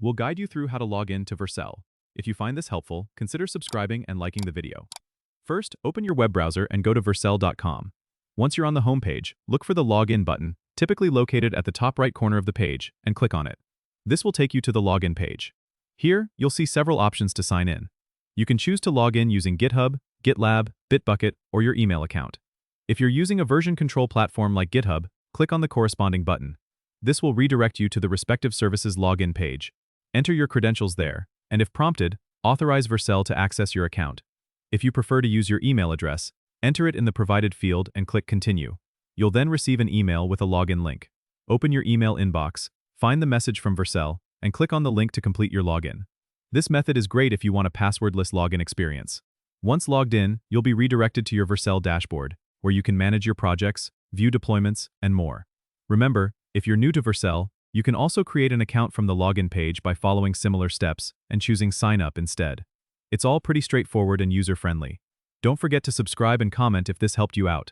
We'll guide you through how to log in to Vercel. If you find this helpful, consider subscribing and liking the video. First, open your web browser and go to vercel.com. Once you're on the home page, look for the Login button, typically located at the top right corner of the page, and click on it. This will take you to the login page. Here, you'll see several options to sign in. You can choose to log in using GitHub, GitLab, Bitbucket, or your email account. If you're using a version control platform like GitHub, click on the corresponding button. This will redirect you to the respective service's login page. Enter your credentials there, and if prompted, authorize Vercel to access your account. If you prefer to use your email address, enter it in the provided field and click Continue. You'll then receive an email with a login link. Open your email inbox, find the message from Vercel, and click on the link to complete your login. This method is great if you want a passwordless login experience. Once logged in, you'll be redirected to your Vercel dashboard, where you can manage your projects, view deployments, and more. Remember, if you're new to Vercel, you can also create an account from the login page by following similar steps and choosing Sign Up instead. It's all pretty straightforward and user-friendly. Don't forget to subscribe and comment if this helped you out.